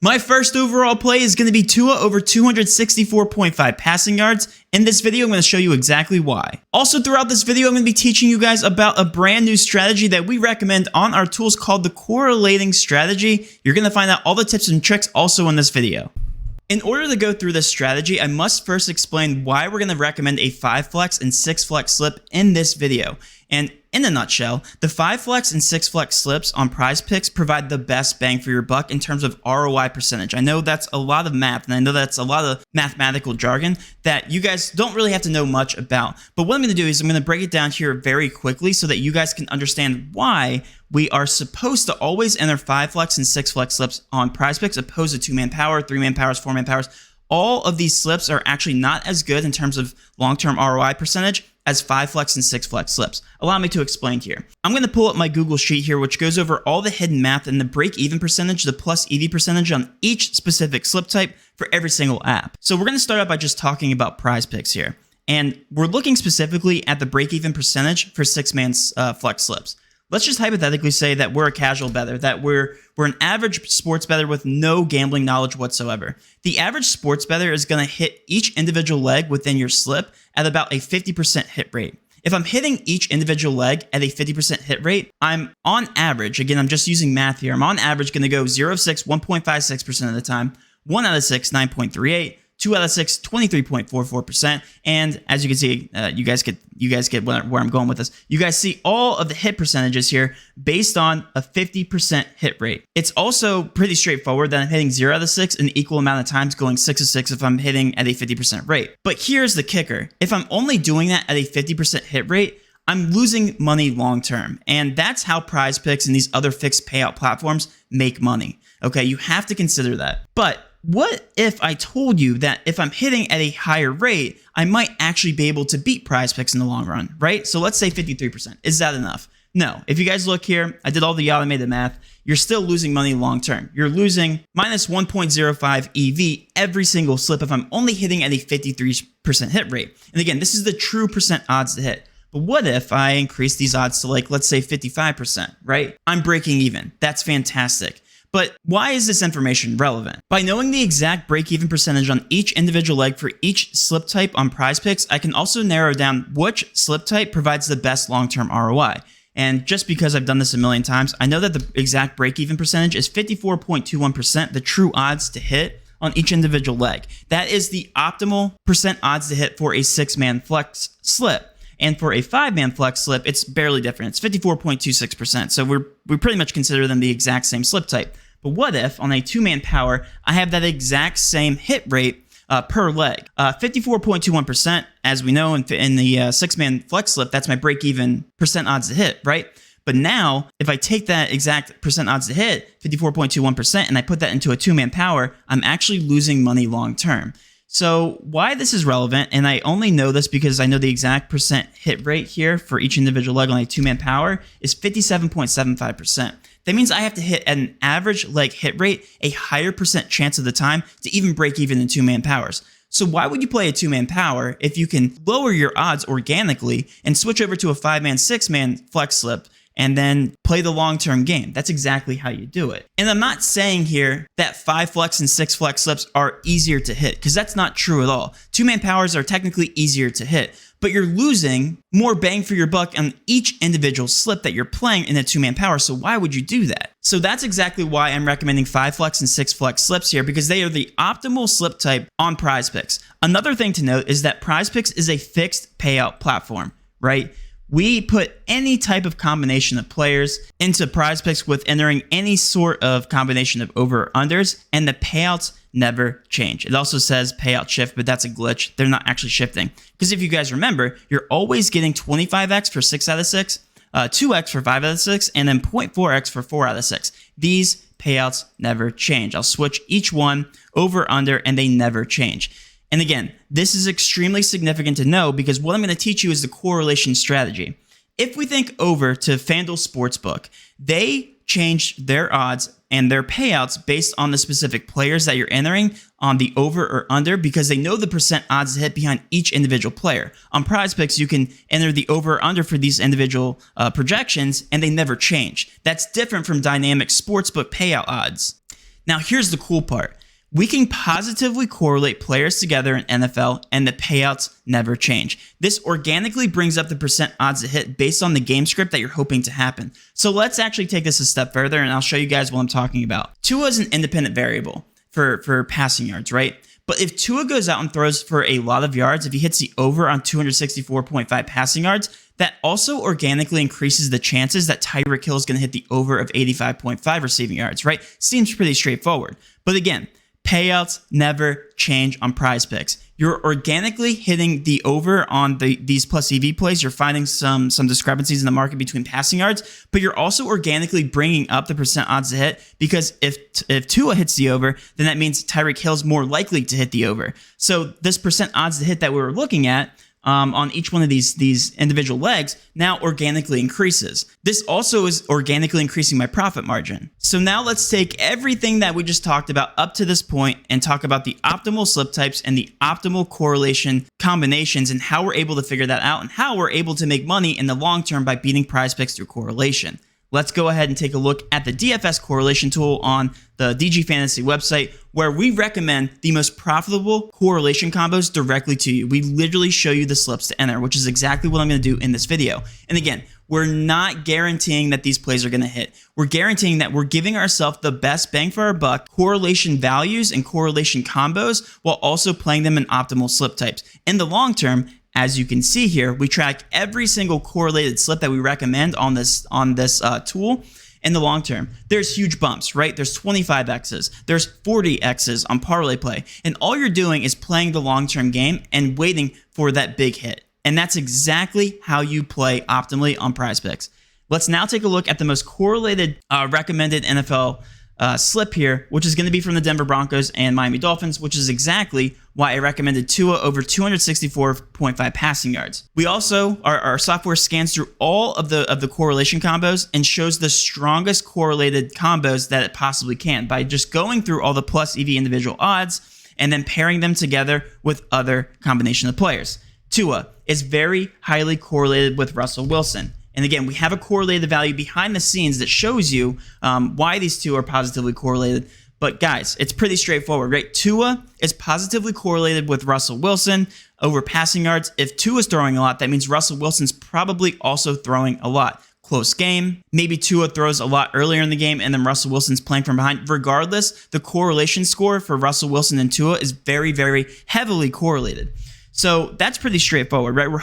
My first overall play is going to be Tua over 264.5 passing yards. In this video, I'm going to show you exactly why. Also, throughout this video, I'm going to be teaching you guys about a brand new strategy that we recommend on our tools called the correlating strategy. You're going to find out all the tips and tricks also in this video. In order to go through this strategy, I must first explain why we're going to recommend a 5 flex and 6 flex slip in this video. And in a nutshell, the 5 flex and 6 flex slips on PrizePicks provide the best bang for your buck in terms of ROI percentage. I know that's a lot of math, and I know that's a lot of mathematical jargon that you guys don't really have to know much about. But what I'm going to do is I'm going to break it down here very quickly so that you guys can understand why we are supposed to always enter 5 flex and 6 flex slips on PrizePicks opposed to 2-man power, 3-man powers, 4-man powers. All of these slips are actually not as good in terms of long-term ROI percentage as 5 flex and 6 flex slips. Allow me to explain here. I'm going to pull up my Google sheet here, which goes over all the hidden math and the break-even percentage, the plus EV percentage on each specific slip type for every single app. So we're going to start out by just talking about PrizePicks here. And we're looking specifically at the break-even percentage for 6-man flex slips. Let's just hypothetically say that we're a casual bettor, that we're an average sports bettor with no gambling knowledge whatsoever. The average sports bettor is going to hit each individual leg within your slip at about a 50% hit rate. If I'm hitting each individual leg at a 50% hit rate, I'm on average, again, I'm just using math here, I'm on average going to go 0 of 6, 1.56% of the time, 1 out of 6, 9.38%, 2 out of 6, 23.44%. And as you can see, you guys get where I'm going with this. You guys see all of the hit percentages here based on a 50% hit rate. It's also pretty straightforward that I'm hitting 0 out of 6 an equal amount of times, going 6 of 6 if I'm hitting at a 50% rate. But here's the kicker. If I'm only doing that at a 50% hit rate, I'm losing money long term. And that's how PrizePicks and these other fixed payout platforms make money. Okay, you have to consider that. But what if I told you that if I'm hitting at a higher rate, I might actually be able to beat PrizePicks in the long run, right? So let's say 53%. Is that enough? No. If you guys look here, I did all the automated math. You're still losing money long term. You're losing minus 1.05 EV every single slip if I'm only hitting at a 53% hit rate. And again, this is the true percent odds to hit. But what if I increase these odds to, like, let's say 55%, right? I'm breaking even. That's fantastic. But why is this information relevant? By knowing the exact break-even percentage on each individual leg for each slip type on PrizePicks, I can also narrow down which slip type provides the best long-term ROI. And just because I've done this a million times, I know that the exact break-even percentage is 54.21%, the true odds to hit on each individual leg. That is the optimal percent odds to hit for a 6-man flex slip. And for a 5-man flex slip, it's barely different. It's 54.26%. So we pretty much consider them the exact same slip type. But what if on a 2-man power, I have that exact same hit rate per leg? 54.21%, as we know in the 6-man flex slip, that's my break-even percent odds to hit, right? But now, if I take that exact percent odds to hit, 54.21%, and I put that into a 2-man power, I'm actually losing money long term. So why this is relevant, and I only know this because I know the exact percent hit rate here for each individual leg on a 2-man power is 57.75%. That means I have to hit at an average leg hit rate a higher percent chance of the time to even break even in 2-man powers. So why would you play a 2-man power if you can lower your odds organically and switch over to a 5-man, 6-man flex slip and then play the long-term game? That's exactly how you do it. And I'm not saying here that 5 flex and 6 flex slips are easier to hit, because that's not true at all. 2-man powers are technically easier to hit, but you're losing more bang for your buck on each individual slip that you're playing in a 2-man power. So why would you do that? So that's exactly why I'm recommending 5 flex and 6 flex slips here, because they are the optimal slip type on PrizePicks. Another thing to note is that PrizePicks is a fixed payout platform, right? We put any type of combination of players into PrizePicks with entering any sort of combination of over or unders, and the payouts never change. It also says payout shift, but that's a glitch. They're not actually shifting. Because if you guys remember, you're always getting 25x for 6 out of 6, 2x for 5 out of 6, and then 0.4x for 4 out of 6. These payouts never change. I'll switch each one over, under, and they never change. And again, this is extremely significant to know because what I'm going to teach you is the correlation strategy. If we think over to FanDuel Sportsbook, they change their odds and their payouts based on the specific players that you're entering on the over or under because they know the percent odds to hit behind each individual player. On PrizePicks, you can enter the over or under for these individual projections and they never change. That's different from dynamic sportsbook payout odds. Now, here's the cool part. We can positively correlate players together in NFL, and the payouts never change. This organically brings up the percent odds to hit based on the game script that you're hoping to happen. So let's actually take this a step further, and I'll show you guys what I'm talking about. Tua is an independent variable for passing yards, right? But if Tua goes out and throws for a lot of yards, if he hits the over on 264.5 passing yards, that also organically increases the chances that Tyreek Hill is going to hit the over of 85.5 receiving yards, right? Seems pretty straightforward. But again, payouts never change on PrizePicks. You're organically hitting the over on these plus EV plays. You're finding some discrepancies in the market between passing yards, but you're also organically bringing up the percent odds to hit, because if Tua hits the over, then that means Tyreek Hill's more likely to hit the over. So this percent odds to hit that we were looking at on each one of these individual legs now organically increases. This also is organically increasing my profit margin. So now let's take everything that we just talked about up to this point and talk about the optimal slip types and the optimal correlation combinations and how we're able to figure that out and how we're able to make money in the long term by beating PrizePicks through correlation. Let's go ahead and take a look at the DFS correlation tool on the DGFantasy website, where we recommend the most profitable correlation combos directly to you. We literally show you the slips to enter, which is exactly what I'm going to do in this video. And again, we're not guaranteeing that these plays are going to hit. We're guaranteeing that we're giving ourselves the best bang for our buck, correlation values and correlation combos, while also playing them in optimal slip types. In the long term, as you can see here, we track every single correlated slip that we recommend on this tool. In the long term, there's huge bumps, right? There's 25Xs, there's 40Xs on parlay play. And all you're doing is playing the long-term game and waiting for that big hit. And that's exactly how you play optimally on PrizePicks. Let's now take a look at the most correlated recommended NFL slip here, which is going to be from the Denver Broncos and Miami Dolphins, which is exactly why I recommended Tua over 264.5 passing yards. We also, our software scans through all of the correlation combos and shows the strongest correlated combos that it possibly can by just going through all the plus EV individual odds and then pairing them together with other combination of players. Tua is very highly correlated with Russell Wilson. And again, we have a correlated value behind the scenes that shows you why these two are positively correlated. But guys, it's pretty straightforward, right? Tua is positively correlated with Russell Wilson over passing yards. If Tua's throwing a lot, that means Russell Wilson's probably also throwing a lot. Close game. Maybe Tua throws a lot earlier in the game and then Russell Wilson's playing from behind. Regardless, the correlation score for Russell Wilson and Tua is very, very heavily correlated. So that's pretty straightforward, right? We're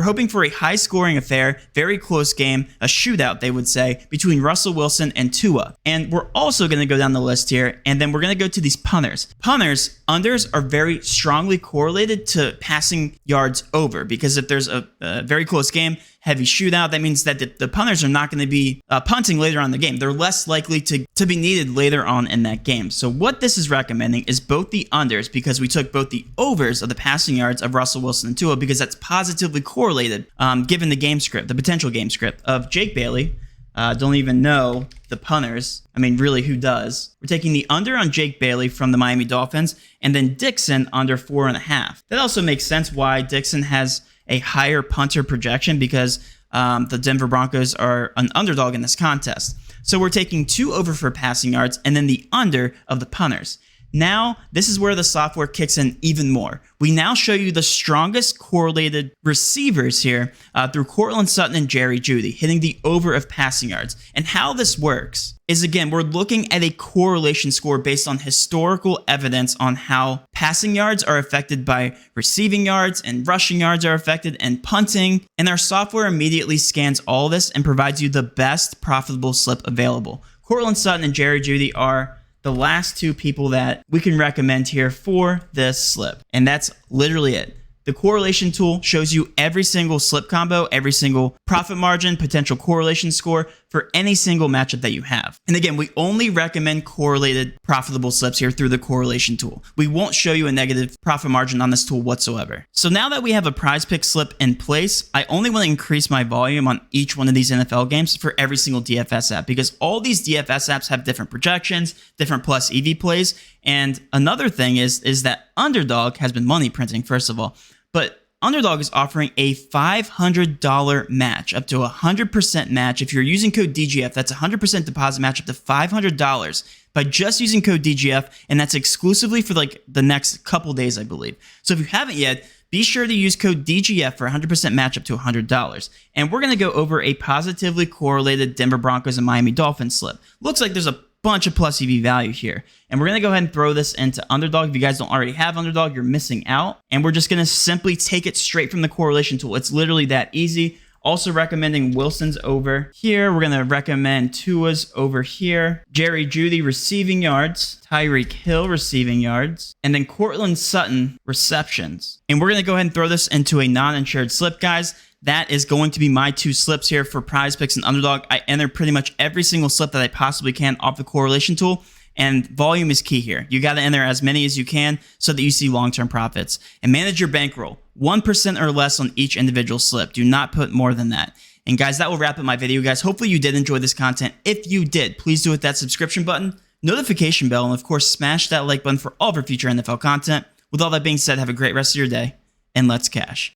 hoping for a high-scoring affair, very close game, a shootout, they would say, between Russell Wilson and Tua. And we're also going to go down the list here, and then we're going to go to these punters. Punters, unders are very strongly correlated to passing yards over, because if there's a very close game, heavy shootout, that means that the punters are not going to be punting later on in the game. They're less likely to be needed later on in that game. So what this is recommending is both the unders, because we took both the overs of the passing yards of Russell Wilson and Tua, because that's positively correlated given the game script, the potential game script of Jake Bailey. Don't even know the punters. I mean, really, who does? We're taking the under on Jake Bailey from the Miami Dolphins, and then Dixon under 4.5. That also makes sense why Dixon has a higher punter projection, because the Denver Broncos are an underdog in this contest. So we're taking 2 over for passing yards and then the under of the punters. Now, this is where the software kicks in even more. We now show you the strongest correlated receivers here through Courtland Sutton and Jerry Jeudy, hitting the over of passing yards. And how this works is, again, we're looking at a correlation score based on historical evidence on how passing yards are affected by receiving yards and rushing yards are affected and punting. And our software immediately scans all this and provides you the best profitable slip available. Courtland Sutton and Jerry Jeudy are the last 2 people that we can recommend here for this slip. And that's literally it. The correlation tool shows you every single slip combo, every single profit margin, potential correlation score for any single matchup that you have. And again, we only recommend correlated profitable slips here through the correlation tool. We won't show you a negative profit margin on this tool whatsoever. So now that we have a PrizePicks slip in place, I only want to increase my volume on each one of these NFL games for every single DFS app, because all these DFS apps have different projections, different plus EV plays. And another thing is that Underdog has been money printing, first of all. But Underdog is offering a $500 match, up to 100% match. If you're using code DGF, that's 100% deposit match up to $500. by just using code DGF, and that's exclusively for like the next couple days, I believe. So if you haven't yet, be sure to use code DGF for 100% match up to $100. And we're going to go over a positively correlated Denver Broncos and Miami Dolphins slip. Looks like there's a bunch of plus EV value here. And we're going to go ahead and throw this into Underdog. If you guys don't already have Underdog, you're missing out. And we're just going to simply take it straight from the correlation tool. It's literally that easy. Also recommending Wilson's over here. We're going to recommend Tua's over here. Jerry Jeudy receiving yards. Tyreek Hill receiving yards. And then Cortland Sutton receptions. And we're going to go ahead and throw this into a non-insured slip, guys. That is going to be my 2 slips here for PrizePicks and Underdog. I enter pretty much every single slip that I possibly can off the correlation tool. And volume is key here. You got to enter as many as you can so that you see long-term profits. And manage your bankroll. 1% or less on each individual slip. Do not put more than that. And guys, that will wrap up my video, guys. Hopefully you did enjoy this content. If you did, please do hit that subscription button, notification bell, and of course, smash that like button for all of our future NFL content. With all that being said, have a great rest of your day, and let's cash.